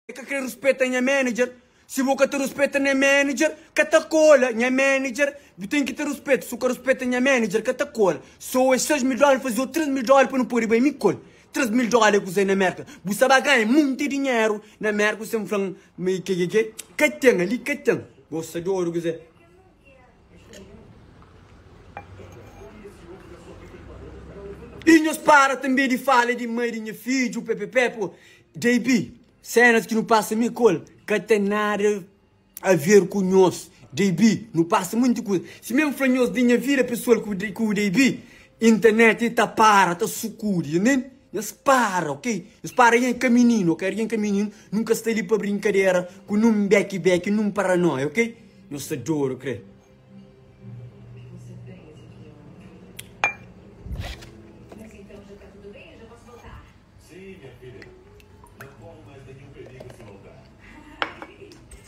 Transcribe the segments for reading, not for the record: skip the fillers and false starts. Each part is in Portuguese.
que quer respeito a minha manager. Se você te respeita a minha manager, que te cola. Minha manager, tem que ter respeito. Se você respeita a minha manager, que te cola. Só $6 mil fazer $3 mil para não pôr bem me cola. $3 mil que usei na América. Você vai ganhar muito dinheiro na América. Você vai que tem ali, que tem. Você de ouro, você. E nós para também de falar de mãe de minha filha, o Pepe, JB, cenas que não passam me cola. Que tem nada a ver com nós. JB, não passa muita coisa. Se mesmo for nós de minha vida pessoal com o JB, internet está para, está sucuri, né? Nós para, ok? Nós para em caminho, ok? Em caminho, nunca está ali para brincadeira, com um back, num paranoia, ok? Nós adoro, creio.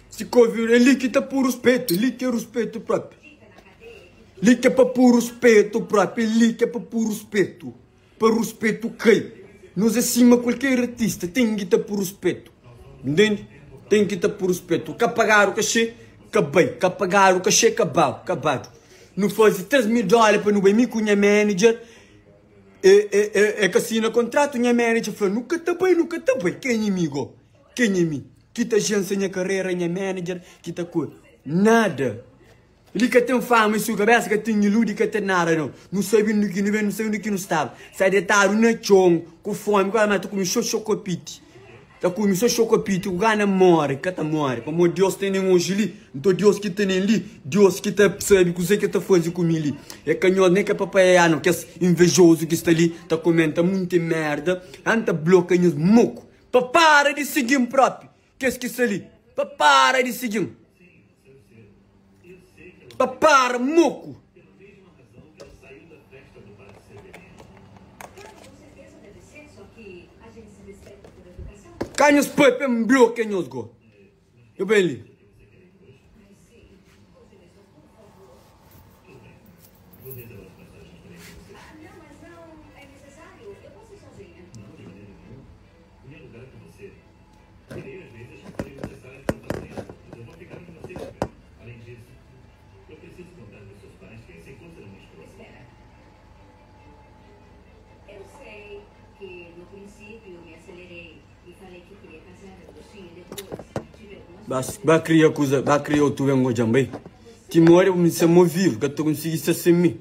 Se couve, ele que está por respeito, ele que é respeito próprio. Ele que é para por respeito próprio, ele que é para por respeito. Para respeito quem? Nós acima qualquer artista tem que estar por respeito. Entende? Tem que estar por respeito. Que pagar o cachê, acabei. Que pagar o cachê, acabado. Não faz $3 mil para não bem com a minha manager. É que assina contrato, minha manager falou, nunca está bem. Quem é inimigo? Quem é mim? Que tá agência, minha carreira, minha manager, que tá coisa. Nada. Ele que tem fama, isso, cabeça que tem ilude, que tem nada, não. Não sabe no que não vem, não sabe no que não estava. Sai de tarde, na chong, com fome, com a mãe, tu começou chocopite. Tu começou chocopite, o gana morre, que tá morre. Como Deus tem um ali, então Deus que tem ali, Deus que tá, sabe, que você que tá fazendo comigo ali. É canhão, nem que é papaiano, que é invejoso que está ali, tá comenta muita merda, anda bloqueando os moco. Para de seguir o próprio. Qu'est-ce que c'est ali? Para de seguir. Para, moco. Canhos pepe me bloqueia nos go. Eu bem ali. Vai criar coisa, vai criar tu vengo também. Timor me se moveu, que tu consegui se semi.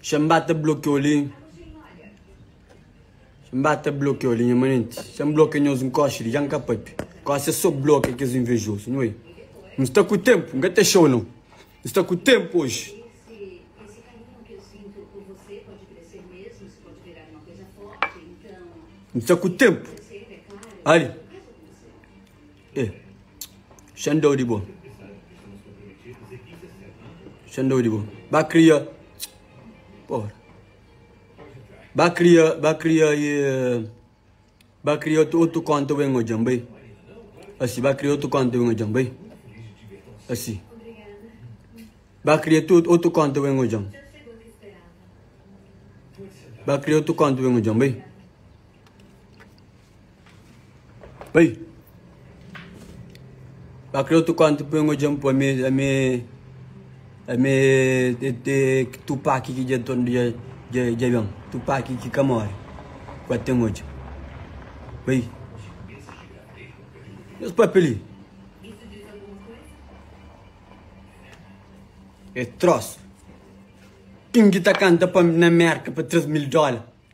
Chambata bloqueou ali. Chambata bloqueou ali, manente. Cham bloqueou nos encoxes, já capaz. Quase só bloqueia que os invejosos, não é? Não está com o tempo, não está show não. Não está com o tempo hoje. Não está com o tempo. Ali. Xandou de boa. Xandou de boa. Vai criar. Porra. Vai criar outro conto bem o jambei. Assim, vai criar outro conto bem o jambei. Assim. Vai criar outro conto bem o jambei. Vai criar outro conto bem o jambei. Vai. Vai criar outro conto bem o jambei. A me Tupac que já tornou já bem. Tupac que camora. Quatro hoje. Vai. E os papelinhos? É troço. Quem que tá cantando para na América para $3 mil?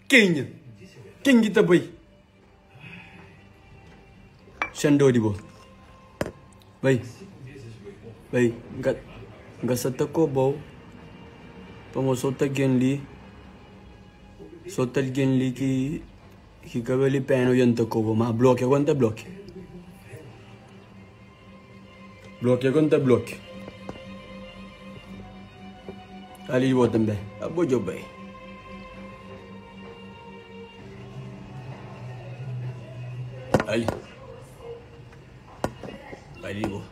Quem? Quem que tá bem? Xandou de boa. Vai. Vai. Gasta ko bom. Pamosolta genli. Solta genli que cabelo peno yanta ko ma bloque aguanta bloque. Bloque aguanta bloque. Ali vou também. Abojo bem. Ali vou.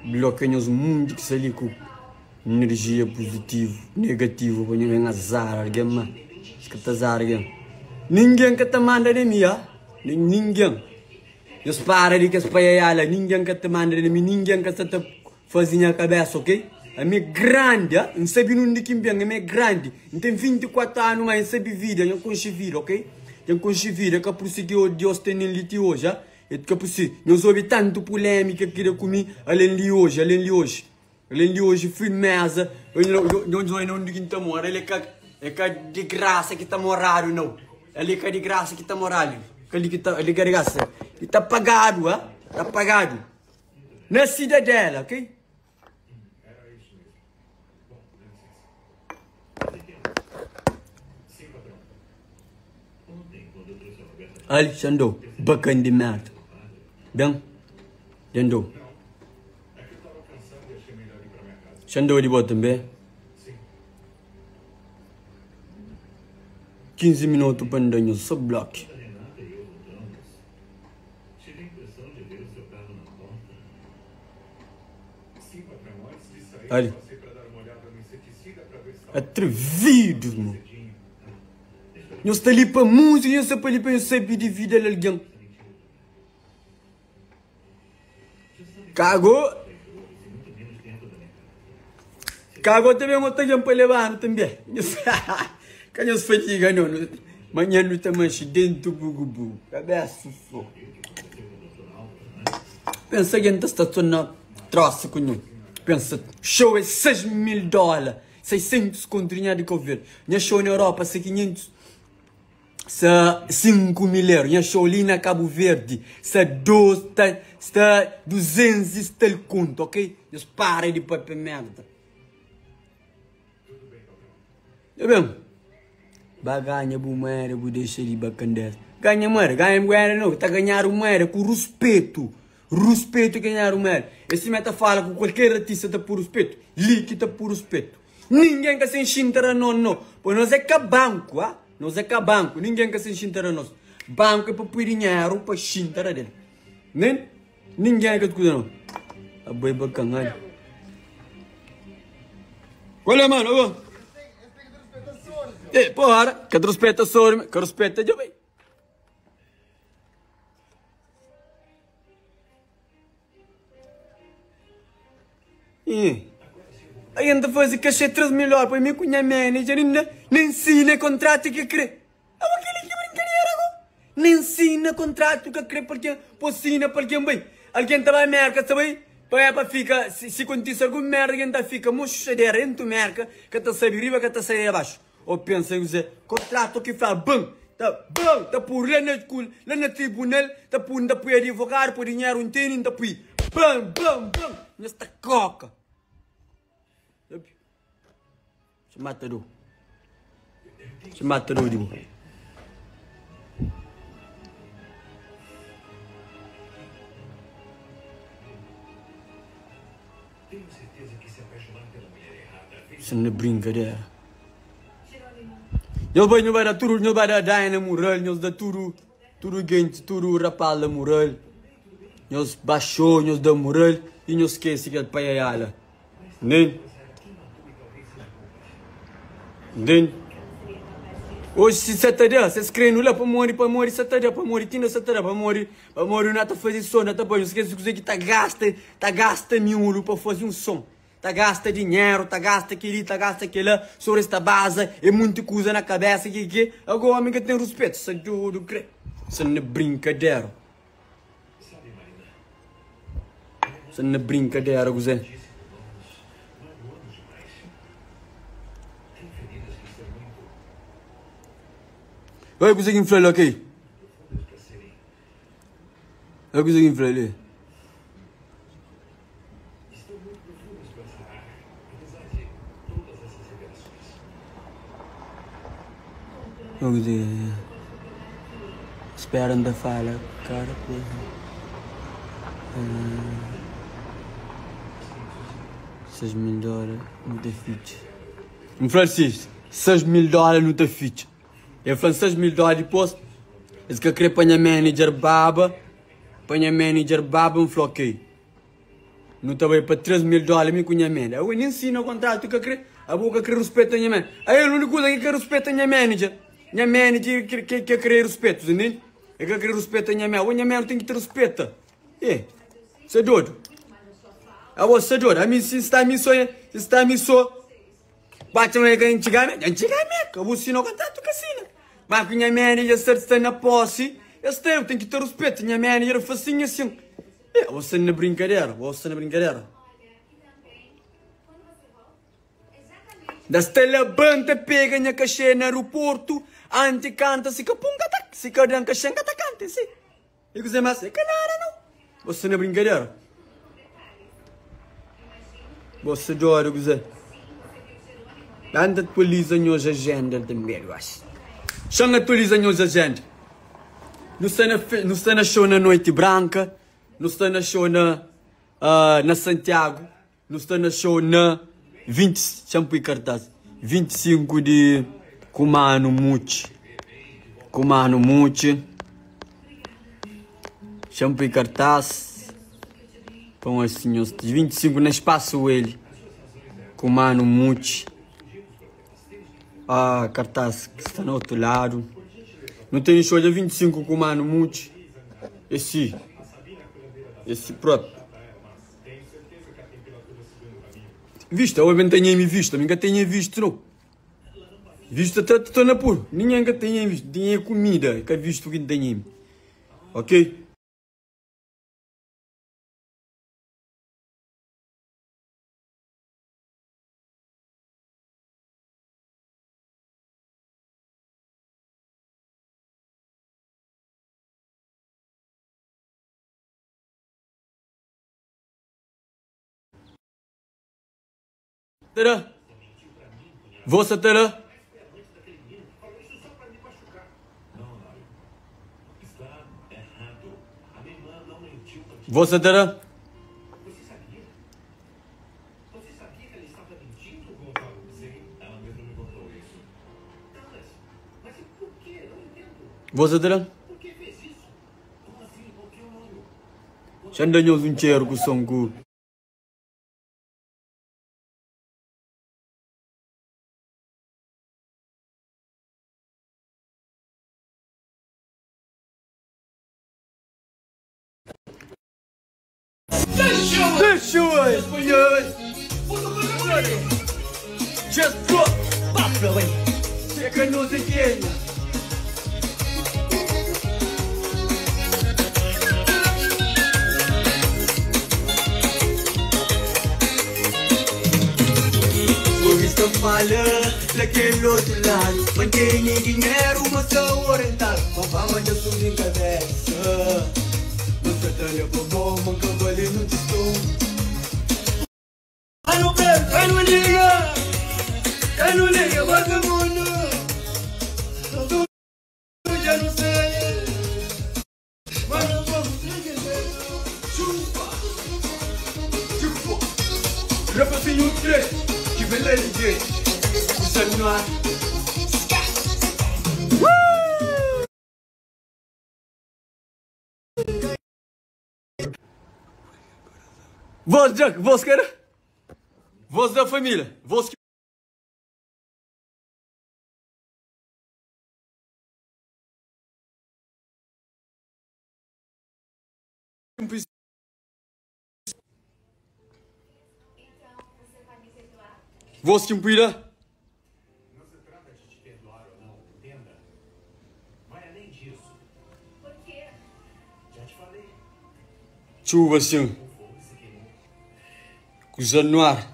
Bloqueios muito que se com energia positiva, negativa, para ninguém azar, alguém mas que tá azar alguém. Ninguém que tá manda de mim, ninguém. Eu espero de que as paiaiala, ninguém que te manda de mim, ninguém que te fazia a cabeça, ok? A minha grande, não sabe onde que bem, a minha grande. Não tem 24 anos, mas não sabe vida, eu conheço vida, ok? Eu conheço vida, que é por isso que eu Deus tem ali hoje, é que é por isso. Não soube tanto polêmica que eu comi, além de hoje, além de hoje. Além de hoje, firmeza, eu não sei onde que está morando, ele é de graça que está morando, não. Ele é de graça que está morando. Ele que está de graça. Ele está pagado, está pagado. Na cidadela, ok? Ali, Xandô, bacana de merda. Bem? Xandô. Xandô de boa também. 15 minutos para andar no seu bloco. Ali. Atrevido, mano. Eu estou ali para música, eu estou ali para eu saber de vida de alguém. Cagou. Cagou também, eu estou para levar também. Quando eu fatiga, não. Manhã não está mais dentro do bugu. Cabeça, só. Pensa que está estacionando troço com ele. Pensa, show é $6.000. 600 contrinha de governo. Minha show na Europa, é 500. Sa 5 mil euros. Minha show ali na Cabo Verde. Sa 200 e tal conto, ok? Deus para de papo merda. Tá bem? Baganha bu moeda, bu deixa de bacandez. Ganha moeda não. Tá ganhando moeda com respeito. Respeito ganhar moeda. Esse meta fala com qualquer artista tá por respeito. Líquido tá por respeito. Ninguém que se enxintara não. Pois nós é que banco, Nós é que banco. Ninguém que se enxintara nós. Banco é para pôr dinheiro para enxintara dele. Nem? Ninguém que te cuida não. A boi bacana. Olha, mano. Porra. Que te respeita a sorte. Que respeita de bem. Ainda faz cachê 3 melhor para mim com a manager, nem ensina contrato que crê. Aquele que brincadeira agora. Nem ensina contrato que crê porque possina porque bem. Alguém está na merca, sabe? Para ficar, se acontecer alguma merda, alguém está fica mochadeira dentro da merca, que está sair riba, que está sair abaixo. Ou pensa em dizer, contrato que fala bom, tá por lá na tribunal, tá por advogado, por dinheiro inteiro, tá por bam, nesta coca. Se mata do digo. Tenho certeza que se apaixonar pela mulher errada. Isso não é brincadeira. Eu vai dar tudo, eu vai dar daina moral, eu dá tudo gente, tudo rapal da moral. Eu baixou, eu dá moral e eu esquece que é paiaiala. Nem? Hoje se sataria, se escreve lá para morrer, sataria, para morrer, tinha sataria, para morrer, não está fazendo som, não está bom, esquece que tá gasta miolo para fazer um som, tá gasta dinheiro, tá gasta aquilo, sobre esta base, é muita coisa na cabeça, que, agora o homem que tem respeito, isso é tudo, crê, isso não é brincadeira, isso não é brincadeira, José. Vai conseguir inflar aqui? Vai conseguir inflar ali? Vamos ver. Esperando da fala, cara. $6.000 no te ficha. Inflar $6.000 no te ficha. Eu falei $6.000 depois. Eles que querem para a manager baba. Para a manager baba um floquei. Não estava para $3.000 me com a manager. Eu nem ensino o contrato que quer. A boca que respeita a minha manager. Aí a única coisa que quer respeito a minha manager. Minha manager que quer respeito, entende? É que respeita a minha mãe não tem que ter respeito. É, você é doido. Ah, você é doido. A mim, se está a mim só, bate uma antigamente, você não canta tu cassina. Mas minha mãe já está na posse, eu tenho que ter respeito. Minha mãe era facinho assim. É, você na brincadeira, Da stella banda pega minha cachê no aeroporto, antes canta, se capunga, se cadê cachê, canta, sim. E que você mais, é que nada, não. Você na brincadeira. Você adora, Guzé. Anda atualiza as agenda também, eu acho. Chama atualiza as agenda. Não está na show na Noite Branca, não está na show na Santiago, não está na show na 20, shampoo e cartaz. 25 de Kumano Muchi. Shampoo e cartaz. Põe assim, 25 no espaço ele. Kumano Muchi. Cartaz que está no outro lado. Não tem show de 25 Kumano Muchi. Esse próprio. Vista, eu não tenho visto, nunca tenho visto, não. Visto até estou na pura, ninguém nunca tenho visto, tinha comida, que visto que não tenho. Ok? Terá? Você terá? Você terá? Você sabia que ela estava mentindo, Gonçalo? Sim, ela mesma me contou isso. Mas por que? Não entendo. Você terá? Por que fez isso? Como assim? Por que eu não? Já andamos um cheiro com o som com... Deixa eu Just drop, papo, chega nos aqui. Vista falha daquele outro lado, mantenha dinheiro, mas só orientado. Uma fama de subir em cabeça. Nunca talha para bom, manca vale no testou. Ai não liga, vagabundo. Já não sei, mas não vamos entender. Chupa. Rapazinho 3, que beleza, gente. Sangue no ar. Voz, Jack, voz, cara? Voz da família. Voz que... Voz que me cuida. Não se trata de te perdoar ou não, entenda. Vai além disso. Por quê? Já te falei. Chuva, assim. Cruzando no ar.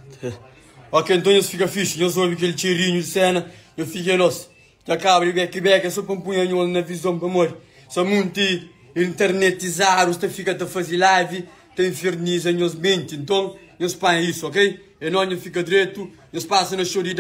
Ok, então isso fica fixe. Eu soube aquele cheirinho de cena. Eu fiquei nosso. Já acaba de beck, só para um punho na visão, para amor. Só muito internetizar, você fica a fazer live, te inferniza os mentes. Então, eles fazem isso, ok? E não fica direito, eles passam na show de